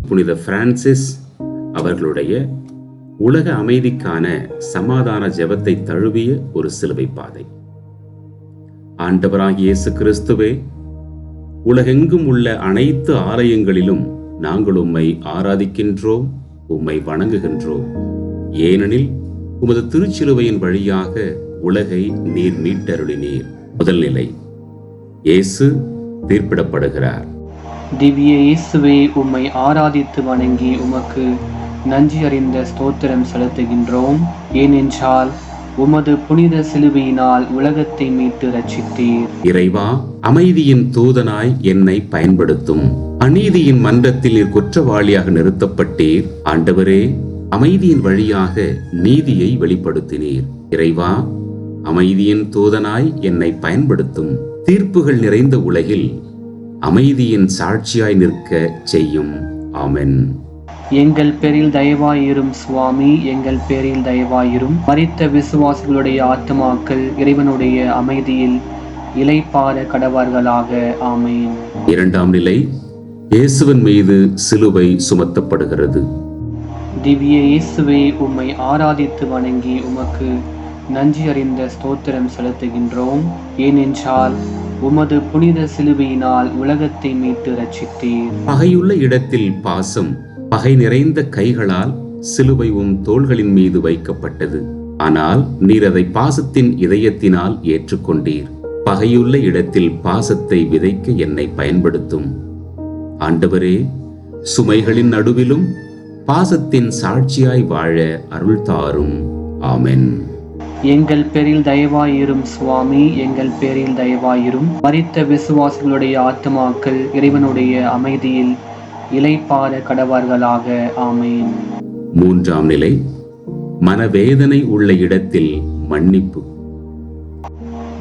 புனித பிரான்சிஸ் அவர்களுடைய உலக அமைதிக்கான சமாதான ஜெபத்தை தழுவிய ஒரு சிலுவை பாதை. ஆண்டவராகிய இயேசு கிறிஸ்துவே, உலகெங்கும் உள்ள அனைத்து ஆலயங்களிலும் நாங்கள் உம்மை ஆராதிக்கின்றோம், உம்மை வணங்குகின்றோம். ஏனெனில் உமது திருச்சிலுவையின் வழியாக உலகை நீர் மீட்டருளினீர். முதல் நிலை, இயேசு தீர்ப்பிடப்படுகிறார். திவ்ய இயேசுவே, உம்மை ஆராதித்து வணங்கி உமக்கு நன்றி அறிந்த ஸ்தோத்திரம் செலுத்துகின்றோம். ஏனென்றால் உமது புனித சிலுவையினால் உலகத்தை மீட்டு ரட்சித்தீர். இறைவா, அமைதியின் தூதனாய் என்னை பயன்படுத்தும். அநீதியின் மன்றத்தில் நீர் குற்றவாளியாக நிறுத்தப்பட்டீர். ஆண்டவரே, அமைதியின் வழியாக நீதியை வெளிப்படுத்தினீர். இறைவா, அமைதியின் தூதனாய் என்னை பயன்படுத்தும். தீர்ப்புகள் நிறைந்த உலகில் அமைதியின் சாட்சியாய் நிற்க செய்யும். ஆமென். எங்கள் பேரில் தயவாயிரும் சுவாமி, எங்கள் பேரில் தயவாயிரும். மரித்த விசுவாசிகளுடைய ஆத்மாக்கள் இறைவனுடைய அமைதியில் இளைப்பாற கடவார்களாக. ஆமென். இரண்டாம் நிலை, இயேசுவின் மீது சிலுவை சுமத்தப்படுகிறது. திவ்ய இயேசுவே, உம்மை ஆராதித்து வணங்கி உமக்கு நன்றி அறிந்த ஸ்தோத்திரம் செலுத்துகின்றோம். ஏனென்றால் உமது புனித சிலுவையினால் உலகத்தை மீட்டு ரட்சித்தீர். பகையுள்ள இடத்தில் பாசம், பகை நிறைந்த கைகளால் சிலுவை உம் தோள்களின் மீது வைக்கப்பட்டது. ஆனால் நீர் அதை பாசத்தின் இதயத்தினால் ஏற்றுக்கொண்டீர். பகையுள்ள இடத்தில் பாசத்தை விதைக்க என்னை பயன்படுத்தும். ஆண்டவரே, சுமைகளின் நடுவிலும் பாசத்தின் சாட்சியாய் வாழ அருள் தாரும். ஆமென். எங்கள் பேரில் தயவாயிரும் சுவாமி, எங்கள் பேரில் தயவாயிரும். மரித்த விசுவாசிகளுடைய ஆத்மாக்கள் இறைவனுடைய அமைதியில் இளைப்பாற கடவார்களாக. ஆமென். மூன்றாம் நிலை, மனவேதனை உள்ள இடத்தில் மன்னிப்பு.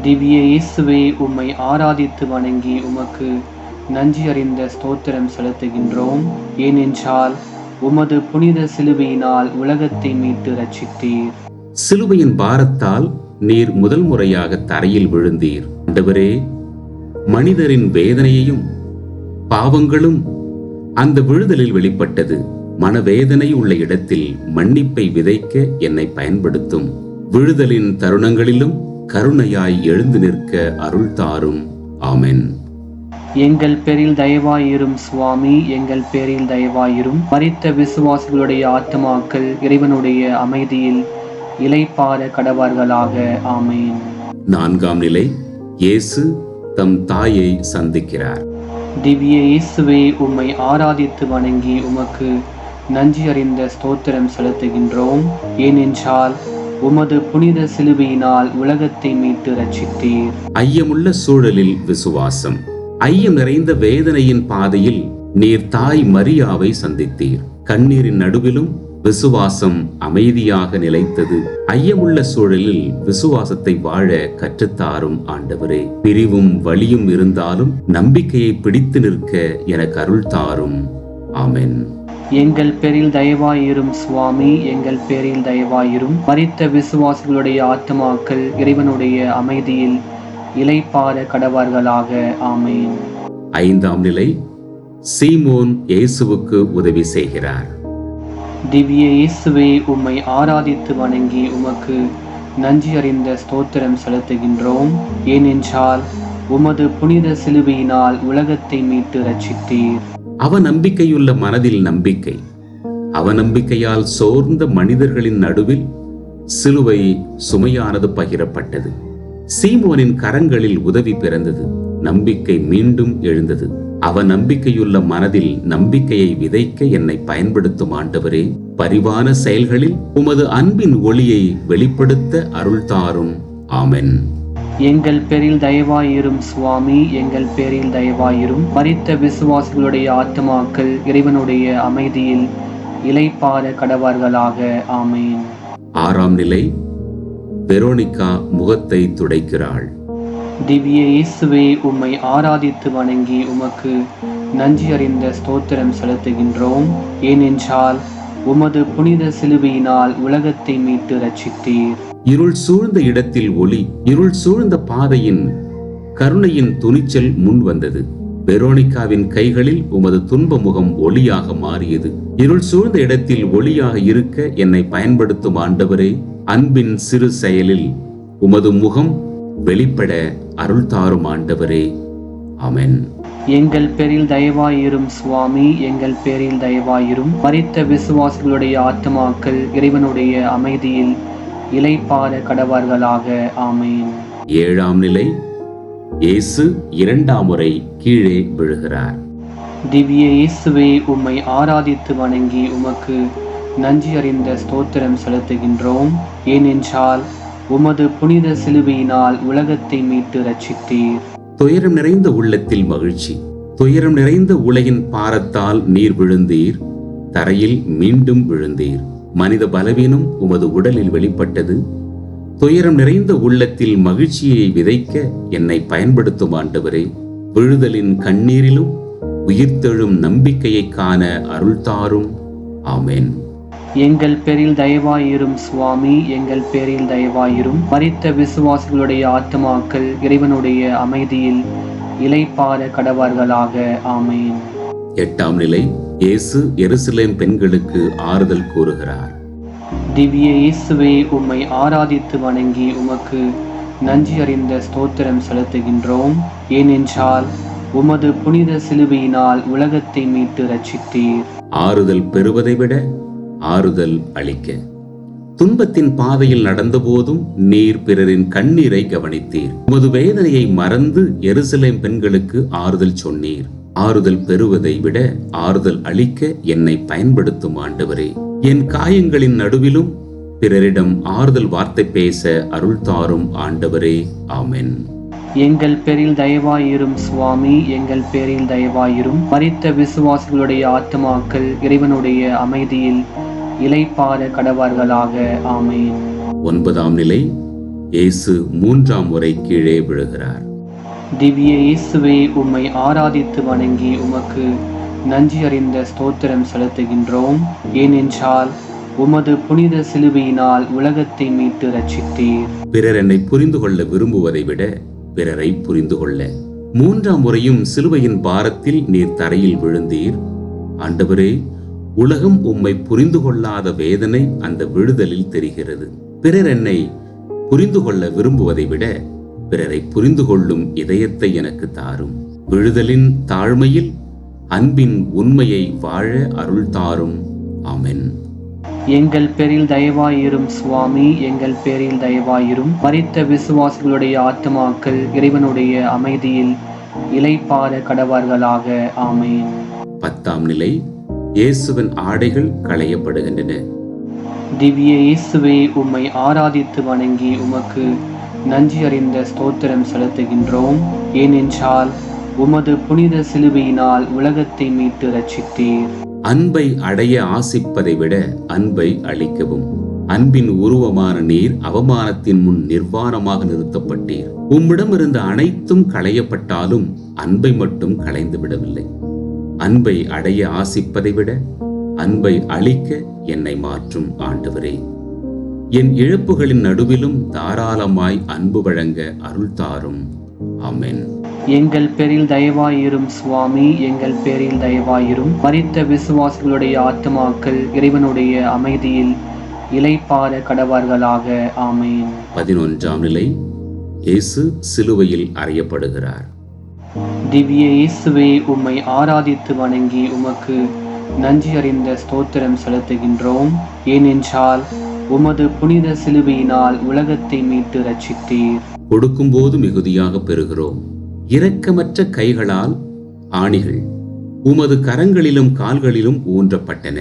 திவ்ய இயேசுவே, உம்மை ஆராதித்து வணங்கி உமக்கு நன்றி அறிந்த ஸ்தோத்திரம் செலுத்துகின்றோம். ஏனென்றால் உமது புனித சிலுவையினால் உலகத்தை மீட்டு ரட்சித்தீர். சிலுவையின் பாரத்தால் நீர் முதல் முறையாக தரையில் விழுந்தீர். ஆண்டவரே, மனிதரின் வேதனையையும் பாவங்களும் அந்த விழுதலில் வெளிப்பட்டது. மனவேதனை உள்ள இடத்தில் மன்னிப்பை விதைக்க என்னை பயன்படுத்தும். விழுதலின் தருணங்களிலும் கருணையாய் எழுந்து நிற்க அருள் தாரும். ஆமென். எங்கள் பேரில் தயவாயிரும் சுவாமி, எங்கள் பேரில் தயவாயிரும். மரித்த விசுவாசிகளுடைய ஆத்மாக்கள் இறைவனுடைய அமைதியில் இளைப்பாற கடவார்களாக. ஆமென். நான்காம் நிலை, இயேசு தம் தாயை சந்திக்கிறார். திவ்ய இயேசுவே, உம்மை ஆராதித்து வணங்கி உமக்கு நன்றி அறிந்த ஸ்தோத்திரம் செலுத்துகின்றோம். ஏனென்றால் உமது புனித சிலுவையினால் உலகத்தை மீட்டு ரட்சித்தீர். ஐயமுள்ள சூழலில் விசுவாசம். ஐயம் நிறைந்த வேதனையின் பாதையில் நீர் தாய் மரியாவை சந்தித்தீர். கண்ணீரின் நடுவிலும் விசுவாசம் அமைதியாக நிலைத்தது. ஐயமுள்ள சூழலில் விசுவாசத்தை வாழ கற்றுத்தாரும். ஆண்டவரே, பிரிவும் வலியும் இருந்தாலும் நம்பிக்கையை பிடித்து நிற்க எனக்கு அருள் தாரும். ஆமென். எங்கள் பேரில் தயவாயிரும் சுவாமி, எங்கள் பேரில் தயவாயிரும். மரித்த விசுவாசிகளுடைய ஆத்மாக்கள் இறைவனுடைய அமைதியில் இளைப்பாற கடவார்களாக. ஆமென். ஐந்தாம் நிலை, சீமோன் இயேசுவுக்கு உதவி செய்கிறார். திவ்ய இயேசுவே, உம்மை ஆராதித்து வணங்கி உமக்கு நன்றி அறிந்த ஸ்தோத்திரம் செலுத்துகின்றோம். ஏனென்றால் உமது புனித சிலுவையினால் உலகத்தை மீட்டு ரட்சித்தீர். அவநம்பிக்கையுள்ள மனதில் நம்பிக்கை. அவநம்பிக்கையால் சோர்ந்த மனிதர்களின் நடுவில் சிலுவை சுமையானது பகிரப்பட்டது. சீமோனின் கரங்களில் உதவி பிறந்தது. நம்பிக்கை மீண்டும் எழுந்தது. அவநம்பிக்கையுள்ள மனதில் நம்பிக்கையை விதைக்க என்னை பயன்படுத்தும். ஆண்டவரே, பரிவான செயல்களில் உமது அன்பின் ஒளியை வெளிப்படுத்த அருள் தாரும். ஆமென். எங்கள் பேரில் தயவாயிரும் சுவாமி, எங்கள் பேரில் தயவாயிரும். மரித்த விசுவாசிகளுடைய ஆத்மாக்கள் இறைவனுடைய அமைதியில் இளைப்பாற கடவார்களாக. ஆமென். ஆறாம் நிலை, வெரோனிகா முகத்தை துடைக்கிறாள். திவ்ய இயேசுவே, உம்மை ஆராதித்து வணங்கி உமக்கு நன்றி அறிந்த ஸ்தோத்திரம் செலுத்துகின்றோம். ஏனென்றால் உமது புனித சிலுவையினால் உலகத்தை மீட்டு ரட்சித்தீர். இருள் சூழ்ந்த இடத்தில் ஒளி, இருள் சூழ்ந்த பாதையின் கருணையின் துணிச்சல் முன் வந்தது. வெரோனிகாவின் கைகளில் உமது துன்ப முகம் ஒளியாக மாறியது. இருள் சூழ்ந்த இடத்தில் ஒளியாக இருக்க என்னை பயன்படுத்தும் ஆண்டவரே, அன்பின் சிறு செயலில் உமது முகம் வெளிப்பட அருள் தாரும் ஆண்டவரே. ஆமென். எங்கள் பேரில் தயவாயிரும் சுவாமி, எங்கள் பேரில் தயவாயிரும். மரித்த விசுவாசிகளுடைய ஆத்மாக்கள் இறைவனுடைய அமைதியில் இளைப்பாற கடவார்களாக. ஆமென். 7ஆம் நிலை. இயேசு 2ஆம் முறை கீழே விழுகிறார். திவ்ய இயேசுவே, உம்மை ஆராதித்து வணங்கி உமக்கு நன்றி அறிந்த ஸ்தோத்திரம் செலுத்துகின்றோம். ஏனென்றால் உமது புனித சிலுவையினால் உலகத்தை மீட்டு ரட்சித்தீர். துயரம் நிறைந்த உள்ளத்தில் மகிழ்ச்சி. துயரம் நிறைந்த உலகின் பாரத்தால் நீர் விழுந்தீர், தரையில் மீண்டும் விழுந்தீர். மனித பலவீனம் உமது உடலில் வெளிப்பட்டது. துயரம் நிறைந்த உள்ளத்தில் மகிழ்ச்சியை விதைக்க என்னை பயன்படுத்தும் ஆண்டவரே. விழுதலின் கண்ணீரிலும் உயிர்த்தெழும் நம்பிக்கையை காண அருள் தாரும். ஆமென். எங்கள் பேரில் தயவாயிரும் சுவாமி, எங்கள் பேரில் தயவாயிரும். மரித்த விசுவாசிகளுடைய ஆத்மாக்கள் இறைவனுடைய அமைதியில் இளைப்பாற கடவார்களாக. ஆமென். 8ஆம் நிலை. இயேசு எருசலேம் பெண்களுக்கு ஆறுதல் கூறுகிறார். திவ்ய இயேசுவே, உம்மை ஆராதித்து வணங்கி உமக்கு நன்றி அறிந்த ஸ்தோத்திரம் செலுத்துகின்றோம். ஏனென்றால் உமது புனித சிலுவையினால் உலகத்தை மீட்டு ரட்சித்தீர். ஆறுதல் பெறுவதை விட ஆறுதல் அளிக்க. துன்பத்தின் பாதையில் நடந்தபோதும் நீர் பிறரின் கண்ணீரை கவனித்தீர். உமது வேதனையை மறந்து எருசலேம் பெண்களுக்கு ஆறுதல் சொன்னீர். ஆறுதல் பெறுவதை விட ஆறுதல் அளிக்க என்னை பயன்படுத்தும் ஆண்டவரே. என் காயங்களின் நடுவிலும் பிறரிடம் ஆறுதல் வார்த்தை பேச அருள் தாரும் ஆண்டவரே. ஆமென். எங்கள் பேரில் தயவாயிரும் சுவாமி, எங்கள் பேரில் தயவாயிரும். மரித்த விசுவாசிகளுடைய ஆத்மாக்கள் இறைவனுடைய அமைதியில் இளைப்பாற கடவார்களாக. ஆமென். 9ஆம் நிலை. இயேசு 3ஆம் முறை கீழே விழுகிறார். திவ்ய இயேசுவே, உம்மை ஆராதித்து வணங்கி உமக்கு நன்றி அறிந்த ஸ்தோத்திரம் செலுத்துகின்றோம். ஏனென்றால் உமது புனித சிலுவையினால் உலகத்தை மீட்டு ரட்சித்தீர். பிறர் என்னை புரிந்து கொள்ள விரும்புவதை விட பிறரை புரிந்து கொள்ள. 3ஆம் முறையும் சிலுவையின் பாரத்தில் நீர் தரையில் விழுந்தீர். ஆண்டவரே, உலகம் உம்மை புரிந்து கொள்ளாத வேதனை அந்த விழுதலில் தெரிகிறது. பிறர் என்னை புரிந்து கொள்ள விரும்புவதை விட பிறரை புரிந்து கொள்ளும் இதயத்தை எனக்கு தாரும். விழுதலின் தாழ்மையில் அன்பின் உண்மையை வாழ அருள் தாரும். ஆமென். எங்கள் பேரில் தயவாயிரும் சுவாமி, எங்கள் பேரில் தயவாயிரும். மரித்த விசுவாசிகளுடைய ஆத்மாக்கள் இறைவனுடைய அமைதியில் இளைப்பாற கடவார்களாக. ஆமென். 10ஆம் நிலை. இயேசுவின் ஆடைகள் களையப்படுகின்றன. திவ்ய இயேசுவே, உம்மை ஆராதித்து வணங்கி உமக்கு நன்றி அறிந்த ஸ்தோத்திரம் செலுத்துகின்றோம். ஏனென்றால் உமது புனித சிலுவையினால் உலகத்தை மீட்டு ரட்சித்தீர். அன்பை அடைய ஆசிப்பதை விட அன்பை அளிக்கவும். அன்பின் உருவமான நீர் அவமானத்தின் முன் நிர்வாணமாக நிறுத்தப்பட்டீர். உம்மிடமிருந்த அனைத்தும் களையப்பட்டாலும் அன்பை மட்டும் களைந்து விடவில்லை. அன்பை அடைய ஆசிப்பதை விட அன்பை அளிக்க என்னை மாற்றும் ஆண்டவரே. என் இழப்புகளின் நடுவிலும் தாராளமாய் அன்பு வழங்க அருள் தாரும். ஆமென். எங்கள் பேரில் தயவாயிரும் சுவாமி, எங்கள் பேரில் தயவாயிரும். மரித்த விசுவாசிகளுடைய ஆத்மாக்கள் இறைவனுடைய அமைதியில் இளைப்பாற கடவார்களாக. ஆமென். 11ஆம் நிலை. இயேசு சிலுவையில் அறையப்படுகிறார். திவ்ய இயேசுவே, உம்மை ஆராதித்து வணங்கி உமக்கு நன்றி அறிந்த ஸ்தோத்திரம் செலுத்துகின்றோம். ஏனென்றால் உமது புனித சிலுவையினால் உலகத்தை மீட்டு ரட்சித்தீர். கொடுக்கும்போது மிகுதியாக பெறுகிறோம். இரக்கமற்ற கைகளால் ஆணிகள் உமது கரங்களிலும் கால்களிலும் ஊன்றப்பட்டன.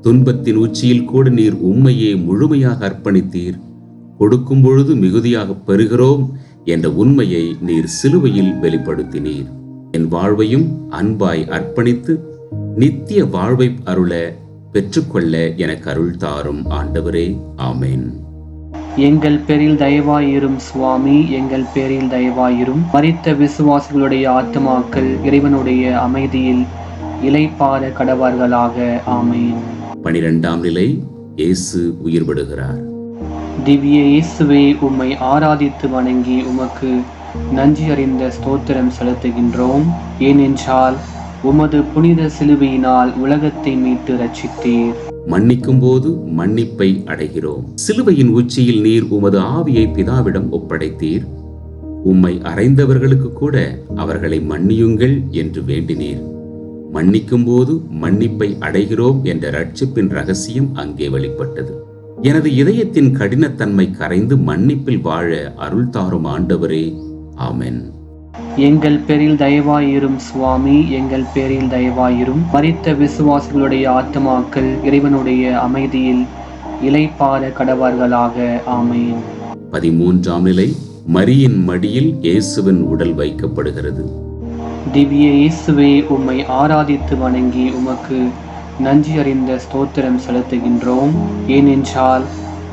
துன்பத்தின் உச்சியில் கூட நீர் உம்மையே முழுமையாக அர்ப்பணித்தீர். கொடுக்கும் பொழுது மிகுதியாக பெறுகிறோம் என்ற உண்மையை நீர் சிலுவையில் வெளிப்படுத்தினீர். என் வாழ்வையும் அன்பாய் அர்ப்பணித்து நித்திய வாழ்வை அருள பெற்றுக்கொள்ள எனக்கு அருள் தாரும் ஆண்டவரே. ஆமென். எங்கள் பேரில் தயவாயிரும் சுவாமி, எங்கள் பேரில் தயவாயிரும். மரித்த விசுவாசிகளுடைய ஆத்மாக்கள் இறைவனுடைய அமைதியில் இளைப்பாற கடவார்களாக. ஆமென். 12ஆம் நிலை. இயேசு உயிர் விடுகிறார். திவ்ய இயேசுவே, உம்மை ஆராதித்து வணங்கி உமக்கு நன்றி அறிந்த ஸ்தோத்திரம் செலுத்துகின்றோம். ஏனென்றால் உமது புனித சிலுவையினால் உலகத்தை மீட்டு ரட்சித்தீர். மன்னிக்கும் போது மன்னிப்பை அடைகிறோம். சிலுவையின் உச்சியில் நீர் உமது ஆவியை பிதாவிடம் ஒப்படைத்தீர். உம்மை அறைந்தவர்களுக்கு கூட அவர்களை மன்னியுங்கள் என்று வேண்டினீர். மன்னிக்கும் போது மன்னிப்பை அடைகிறோம் என்ற ரட்சிப்பின் ரகசியம் அங்கே வெளிப்பட்டது. எனது இதயத்தின் கடினத்தன்மை கரைந்து மன்னிப்பில் வாழ அருள் தாரும் ஆண்டவரே, ஆமென். எங்கள் பேரில் தயவாயிரும் சுவாமி, எங்கள் பேரில் தயவாயிரும். மரித்த விசுவாசிகளுடைய ஆத்மாக்கள் இறைவனுடைய அமைதியில் இளைப்பாற கடவார்களாக. ஆமென். 13ஆம் நிலை. மரியின் மடியில் இயேசுவின் உடல் வைக்கப்படுகிறது. திவ்ய இயேசுவே, உம்மை ஆராதித்து வணங்கி உமக்கு நன்றி அறிந்த ஸ்தோத்திரம் செலுத்துகின்றோம். ஏனென்றால்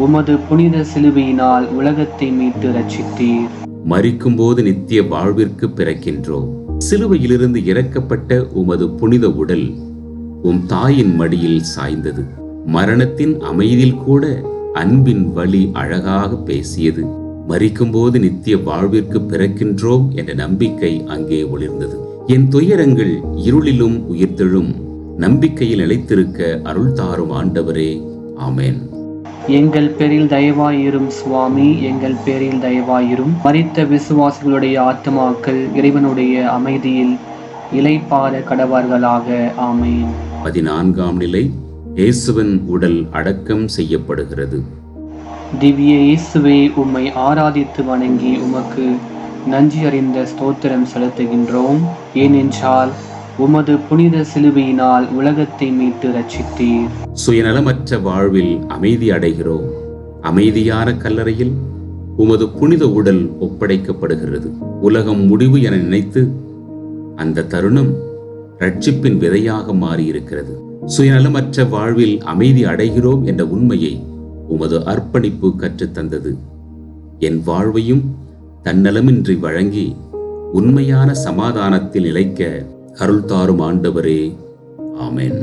உமது புனித சிலுவையினால் உலகத்தை மீட்டு ரட்சித்தீர். மரிக்கும் போது நித்திய வாழ்விற்கு பிறக்கின்றோம். சிலுவையிலிருந்து இறக்கப்பட்ட உமது புனித உடல் உம் தாயின் மடியில் சாய்ந்தது. மரணத்தின் அமைதியில் கூட அன்பின் வழி அழகாக பேசியது. மரிக்கும் போது நித்திய வாழ்விற்கு பிறக்கின்றோம் என்ற நம்பிக்கை அங்கே ஒளிர்ந்தது. என் துயரங்கள் இருளிலும் உயிர்த்தெழும் நம்பிக்கையில் நிலைத்திருக்க அருள் தாரும் ஆண்டவரே, ஆமென். எங்கள் பேரில் தயவாயிரும் சுவாமி, எங்கள் பேரில் தயவாயிரும். மரித்த விசுவாசிகளுடைய ஆத்மாக்கள் இறைவனுடைய அமைதியில் இளைப்பாற கடவார்களாக. ஆமென். 14ஆம் நிலை. இயேசுவின் உடல் அடக்கம் செய்யப்படுகிறது. திவ்ய இயேசுவே, உம்மை ஆராதித்து வணங்கி உமக்கு நன்றி அறிந்த ஸ்தோத்திரம் செலுத்துகின்றோம். ஏனென்றால் உமது புனித சிலுவையினால் உலகத்தை மீட்டு ரட்சித்தீர். சுயநலமற்ற வாழ்வில் அமைதி அடைகிறோம். அமைதியான கல்லறையில் உமது புனித உடல் ஒப்படைக்கப்படுகிறது. உலகம் முடிவு என நினைத்து அந்த தருணம் ரட்சிப்பின் விதையாக மாறியிருக்கிறது. சுயநலமற்ற வாழ்வில் அமைதி அடைகிறோம் என்ற உண்மையை உமது அர்ப்பணிப்பு கற்றுத்தந்தது. என் வாழ்வையும் தன்னலமின்றி வழங்கி உண்மையான சமாதானத்தில் நிலைக்க அருள் தாரும் ஆண்டவரே, ஆமென்.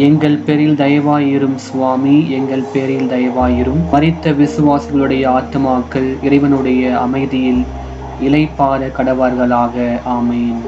எங்கள் பேரில் தயவாயிரும் சுவாமி, எங்கள் பேரில் தயவாயிரும். மரித்த விசுவாசிகளுடைய ஆத்மாக்கள் இறைவனுடைய அமைதியில் இளைப்பாற கடவார்களாக. ஆமென்.